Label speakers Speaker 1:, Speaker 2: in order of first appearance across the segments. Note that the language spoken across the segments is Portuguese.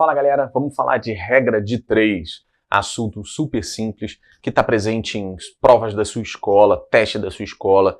Speaker 1: Fala galera, vamos falar de regra de 3, assunto super simples que está presente em provas da sua escola, teste da sua escola,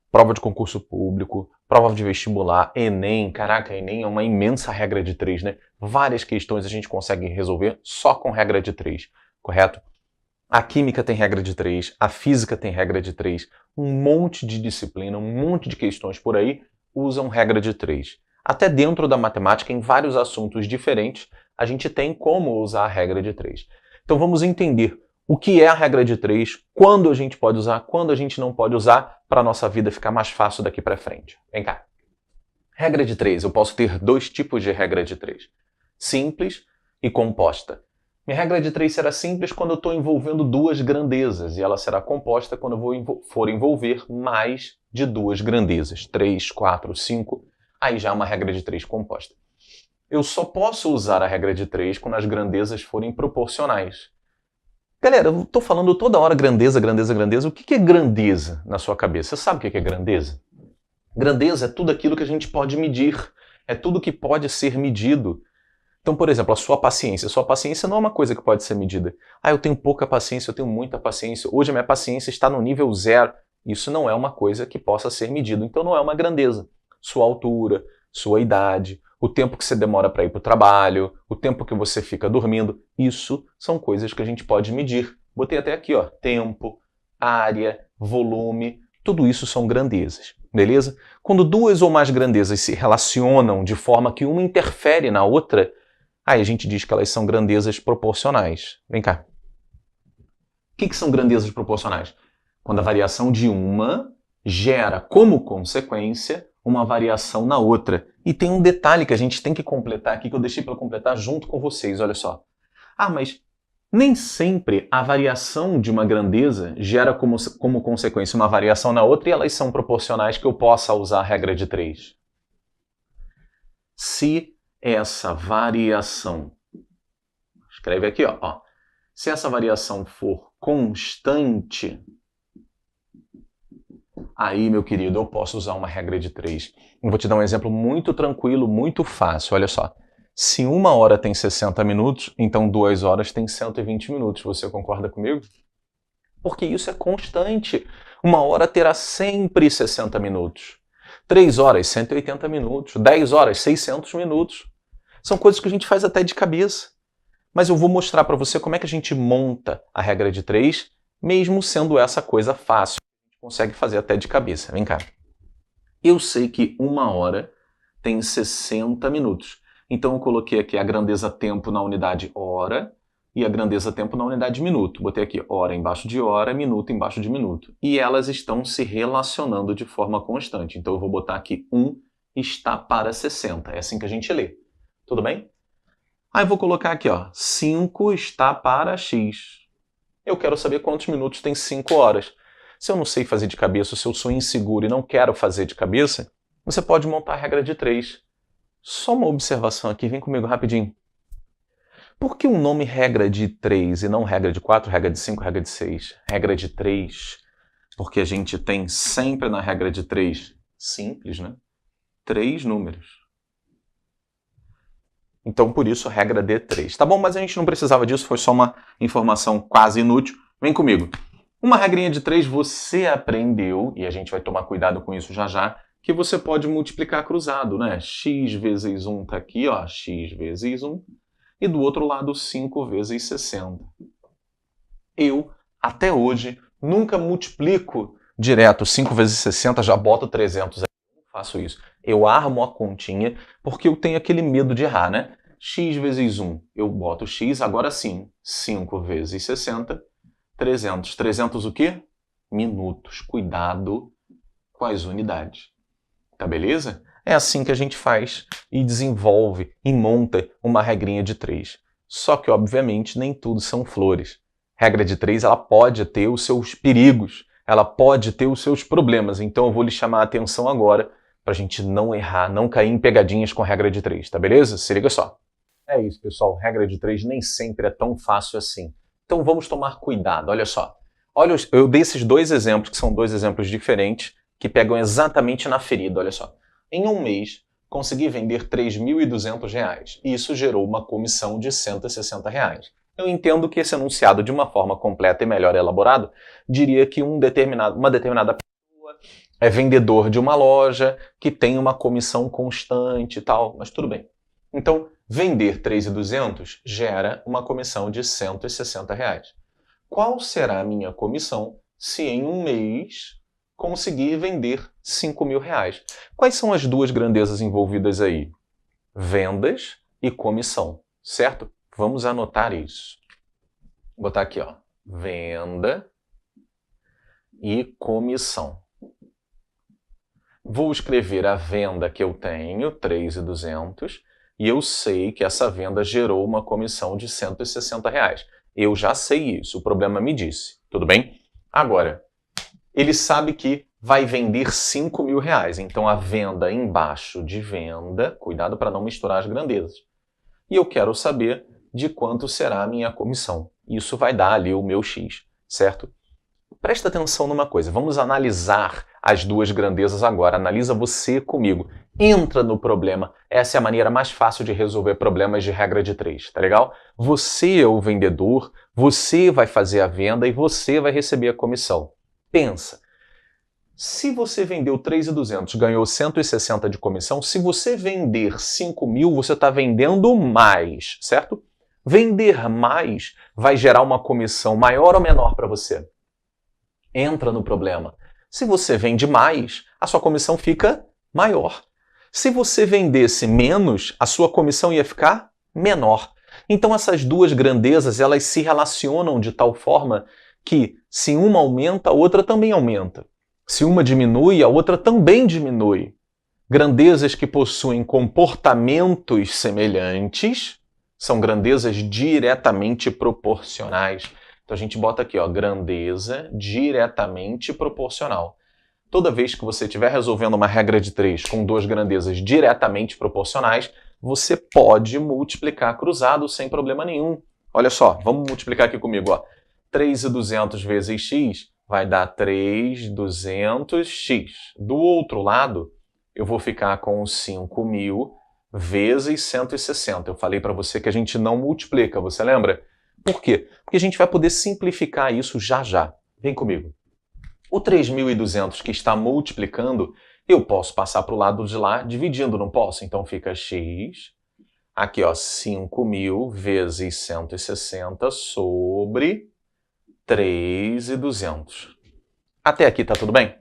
Speaker 1: prova de concurso público, prova de vestibular, Enem. Caraca, Enem é uma imensa regra de 3, né? Várias questões a gente consegue resolver só com regra de 3, correto? A química tem regra de 3, a física tem regra de 3, um monte de disciplina, um monte de questões por aí usam regra de 3. Até dentro da matemática, em vários assuntos diferentes, a gente tem como usar a regra de 3. Então vamos entender o que é a regra de 3, quando a gente pode usar, quando a gente não pode usar, para a nossa vida ficar mais fácil daqui para frente. Vem cá. Regra de 3, eu posso ter dois tipos de regra de 3. Simples e composta. Minha regra de 3 será simples quando eu estou envolvendo duas grandezas, e ela será composta quando eu for envolver mais de duas grandezas. 3, 4, 5... Aí já é uma regra de 3 composta. Eu só posso usar a regra de 3 quando as grandezas forem proporcionais. Galera, eu estou falando toda hora grandeza, grandeza, grandeza. O que é grandeza na sua cabeça? Você sabe o que é grandeza? Grandeza é tudo aquilo que a gente pode medir. É tudo que pode ser medido. Então, por exemplo, a sua paciência. A sua paciência não é uma coisa que pode ser medida. Eu tenho pouca paciência, eu tenho muita paciência. Hoje a minha paciência está no nível 0. Isso não é uma coisa que possa ser medido. Então não é uma grandeza. Sua altura, sua idade, o tempo que você demora para ir para o trabalho, o tempo que você fica dormindo, isso são coisas que a gente pode medir. Botei até aqui, tempo, área, volume, tudo isso são grandezas, beleza? Quando duas ou mais grandezas se relacionam de forma que uma interfere na outra, aí a gente diz que elas são grandezas proporcionais. Vem cá. O que são grandezas proporcionais? Quando a variação de uma gera como consequência uma variação na outra. E tem um detalhe que a gente tem que completar aqui, que eu deixei para completar junto com vocês, olha só. Mas nem sempre a variação de uma grandeza gera como consequência uma variação na outra e elas são proporcionais que eu possa usar a regra de 3. Se essa variação, escreve aqui, se essa variação for constante, aí, meu querido, eu posso usar uma regra de 3. Eu vou te dar um exemplo muito tranquilo, muito fácil. Olha só. Se 1 hora tem 60 minutos, então 2 horas tem 120 minutos. Você concorda comigo? Porque isso é constante. 1 hora terá sempre 60 minutos. 3 horas, 180 minutos. 10 horas, 600 minutos. São coisas que a gente faz até de cabeça. Mas eu vou mostrar para você como é que a gente monta a regra de 3, mesmo sendo essa coisa fácil. Consegue fazer até de cabeça. Vem cá. Eu sei que 1 hora tem 60 minutos. Então eu coloquei aqui a grandeza tempo na unidade hora e a grandeza tempo na unidade minuto. Botei aqui hora embaixo de hora, minuto embaixo de minuto. E elas estão se relacionando de forma constante. Então eu vou botar aqui 1 está para 60. É assim que a gente lê. Tudo bem? Aí eu vou colocar aqui, 5 está para x. Eu quero saber quantos minutos tem 5 horas. Se eu não sei fazer de cabeça, se eu sou inseguro e não quero fazer de cabeça, você pode montar a regra de 3. Só uma observação aqui, vem comigo rapidinho. Por que o nome regra de 3 e não regra de 4, regra de 5, regra de 6? Regra de 3, porque a gente tem sempre na regra de 3, simples, né? 3 números. Então, por isso, regra de 3. Tá bom, mas a gente não precisava disso, foi só uma informação quase inútil. Vem comigo. Uma regrinha de 3 você aprendeu, e a gente vai tomar cuidado com isso já já, que você pode multiplicar cruzado, né? X vezes 1 está aqui, x vezes 1, e do outro lado 5 vezes 60. Eu, até hoje, nunca multiplico direto 5 vezes 60, já boto 300 aqui. Eu não faço isso. Eu armo a continha, porque eu tenho aquele medo de errar, né? X vezes 1, eu boto x, agora sim, 5 vezes 60, 300. 300 o quê? Minutos. Cuidado com as unidades. Tá beleza? É assim que a gente faz e desenvolve e monta uma regrinha de 3. Só que, obviamente, nem tudo são flores. Regra de 3, ela pode ter os seus perigos, ela pode ter os seus problemas. Então eu vou lhe chamar a atenção agora para a gente não errar, não cair em pegadinhas com a regra de 3, tá beleza? Se liga só. É isso, pessoal. Regra de 3 nem sempre é tão fácil assim. Então vamos tomar cuidado, olha só. Olha, eu dei esses dois exemplos, que são dois exemplos diferentes, que pegam exatamente na ferida, olha só. Em um mês, consegui vender R$ 3.200. Isso gerou uma comissão de R$ 160. Eu entendo que esse enunciado, de uma forma completa e melhor elaborado, diria que uma determinada pessoa é vendedor de uma loja que tem uma comissão constante e tal, mas tudo bem. Então, vender R$ 3.200 gera uma comissão de R$ 160. Qual será a minha comissão se em um mês conseguir vender R$ 5.000? Quais são as duas grandezas envolvidas aí? Vendas e comissão, certo? Vamos anotar isso. Vou botar aqui, ó, venda e comissão. Vou escrever a venda que eu tenho, 3.200, e eu sei que essa venda gerou uma comissão de R$ 160. Eu já sei isso, o problema me disse, tudo bem? Agora, ele sabe que vai vender R$ 5.000, então a venda embaixo de venda, cuidado para não misturar as grandezas. E eu quero saber de quanto será a minha comissão. Isso vai dar ali o meu X, certo? Presta atenção numa coisa, vamos analisar as duas grandezas agora. Analisa você comigo. Entra no problema. Essa é a maneira mais fácil de resolver problemas de regra de 3, tá legal? Você é o vendedor, você vai fazer a venda e você vai receber a comissão. Pensa, se você vendeu 3.200, ganhou 160 de comissão, se você vender 5.000, você está vendendo mais, certo? Vender mais vai gerar uma comissão maior ou menor para você? Entra no problema. Se você vende mais, a sua comissão fica maior. Se você vendesse menos, a sua comissão ia ficar menor. Então essas duas grandezas, elas se relacionam de tal forma que se uma aumenta, a outra também aumenta. Se uma diminui, a outra também diminui. Grandezas que possuem comportamentos semelhantes são grandezas diretamente proporcionais. Então a gente bota aqui, ó, grandeza diretamente proporcional. Toda vez que você estiver resolvendo uma regra de 3 com duas grandezas diretamente proporcionais, você pode multiplicar cruzado sem problema nenhum. Olha só, vamos multiplicar aqui comigo, ó. 3.200 vezes x vai dar 3.200x. Do outro lado, eu vou ficar com 5.000 vezes 160. Eu falei para você que a gente não multiplica, você lembra? Por quê? Porque a gente vai poder simplificar isso já já. Vem comigo. O 3.200 que está multiplicando, eu posso passar para o lado de lá dividindo, não posso? Então fica x, aqui ó, 5.000 vezes 160 sobre 3.200. Até aqui tá tudo bem?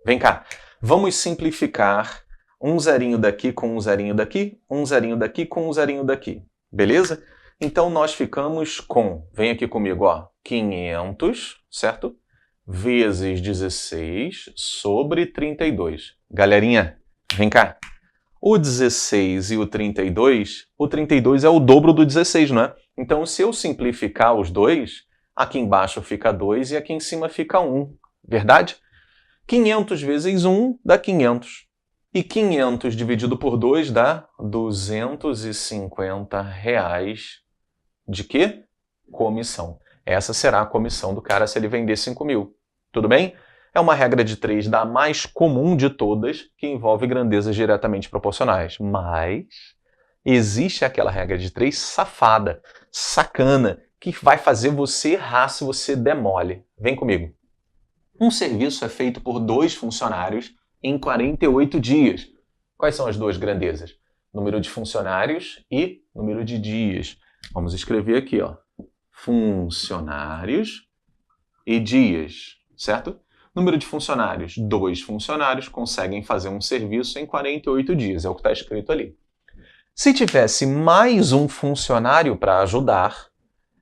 Speaker 1: Vem cá, vamos simplificar um zerinho daqui com um zerinho daqui, um zerinho daqui com um zerinho daqui, beleza? Então nós ficamos com, vem aqui comigo, ó, 500, certo? Vezes 16 sobre 32. Galerinha, vem cá. O 16 e o 32 é o dobro do 16, não é? Então, se eu simplificar os dois, aqui embaixo fica 2 e aqui em cima fica 1. Verdade? 500 vezes 1 dá 500. E 500 dividido por 2 dá 250 reais de quê? Comissão. Essa será a comissão do cara se ele vender 5.000. Tudo bem? É uma regra de 3 da mais comum de todas, que envolve grandezas diretamente proporcionais. Mas existe aquela regra de 3 safada, sacana, que vai fazer você errar se você der mole. Vem comigo. Um serviço é feito por 2 funcionários em 48 dias. Quais são as duas grandezas? Número de funcionários e número de dias. Vamos escrever aqui, ó. Funcionários e dias, certo? Número de funcionários. 2 funcionários conseguem fazer um serviço em 48 dias, é o que está escrito ali. Se tivesse mais um funcionário para ajudar,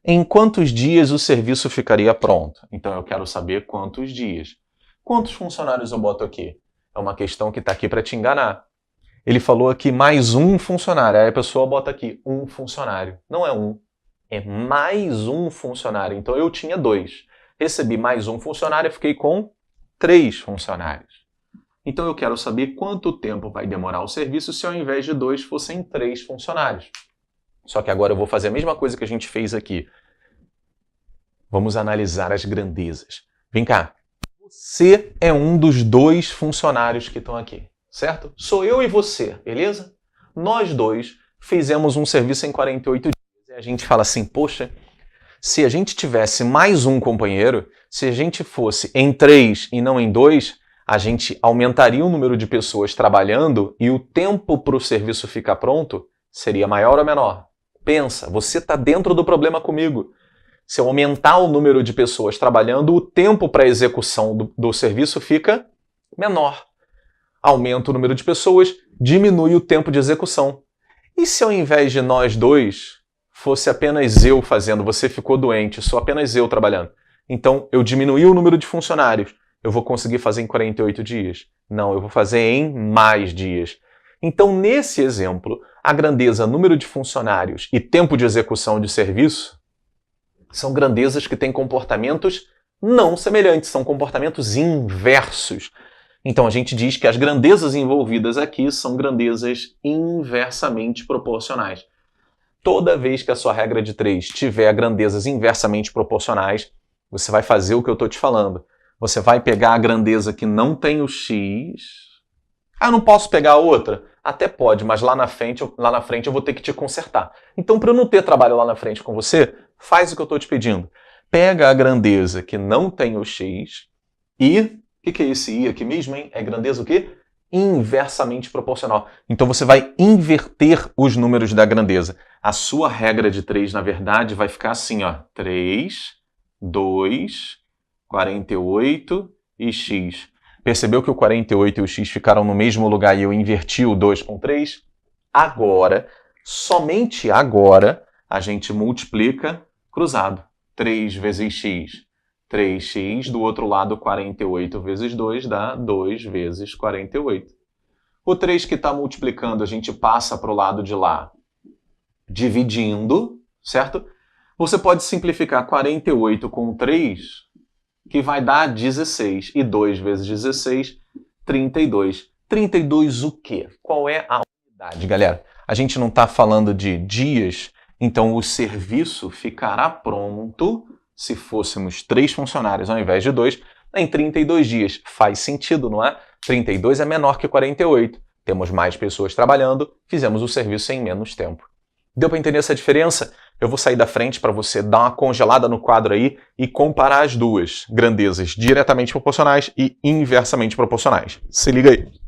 Speaker 1: em quantos dias o serviço ficaria pronto? Então eu quero saber quantos dias. Quantos funcionários eu boto aqui? É uma questão que está aqui para te enganar. Ele falou aqui mais um funcionário, aí a pessoa bota aqui um funcionário. Não é um, é mais um funcionário. Então eu tinha 2. Recebi mais um funcionário e fiquei com 3 funcionários. Então eu quero saber quanto tempo vai demorar o serviço se ao invés de 2 fossem 3 funcionários. Só que agora eu vou fazer a mesma coisa que a gente fez aqui. Vamos analisar as grandezas. Vem cá. Você é um dos 2 funcionários que estão aqui. certo? Sou eu e você, beleza? Nós dois fizemos um serviço em 48 dias. E a gente fala assim, poxa, se a gente tivesse mais um companheiro, se a gente fosse em 3 e não em 2, a gente aumentaria o número de pessoas trabalhando e o tempo para o serviço ficar pronto seria maior ou menor? Pensa, você está dentro do problema comigo. Se eu aumentar o número de pessoas trabalhando, o tempo para a execução do serviço fica menor. Aumenta o número de pessoas, diminui o tempo de execução. E se ao invés de nós dois, fosse apenas eu fazendo, você ficou doente, sou apenas eu trabalhando. Então, eu diminuí o número de funcionários. Eu vou conseguir fazer em 48 dias? Não, eu vou fazer em mais dias. Então, nesse exemplo, a grandeza, número de funcionários e tempo de execução de serviço são grandezas que têm comportamentos não semelhantes, são comportamentos inversos. Então, a gente diz que as grandezas envolvidas aqui são grandezas inversamente proporcionais. Toda vez que a sua regra de 3 tiver grandezas inversamente proporcionais, você vai fazer o que eu estou te falando. Você vai pegar a grandeza que não tem o x. Ah, eu não posso pegar a outra? Até pode, mas lá na frente eu vou ter que te consertar. Então, para eu não ter trabalho lá na frente com você, faz o que eu estou te pedindo. Pega a grandeza que não tem o x e... O que é esse i aqui mesmo, hein? É grandeza o quê? Inversamente proporcional. Então você vai inverter os números da grandeza. A sua regra de 3, na verdade, vai ficar assim, ó. 3, 2, 48 e x. Percebeu que o 48 e o x ficaram no mesmo lugar e eu inverti o 2 com 3? Agora, somente agora, a gente multiplica cruzado. 3 vezes x. 3x, do outro lado 48 vezes 2 dá 2 vezes 48. O 3 que está multiplicando, a gente passa para o lado de lá dividindo, certo? Você pode simplificar 48 com 3, que vai dar 16. E 2 vezes 16, 32. 32 o quê? Qual é a unidade, galera? A gente não está falando de dias, então o serviço ficará pronto se fôssemos 3 funcionários ao invés de 2, em 32 dias. Faz sentido, não é? 32 é menor que 48. Temos mais pessoas trabalhando, fizemos o serviço em menos tempo. Deu para entender essa diferença? Eu vou sair da frente para você dar uma congelada no quadro aí e comparar as duas grandezas diretamente proporcionais e inversamente proporcionais. Se liga aí.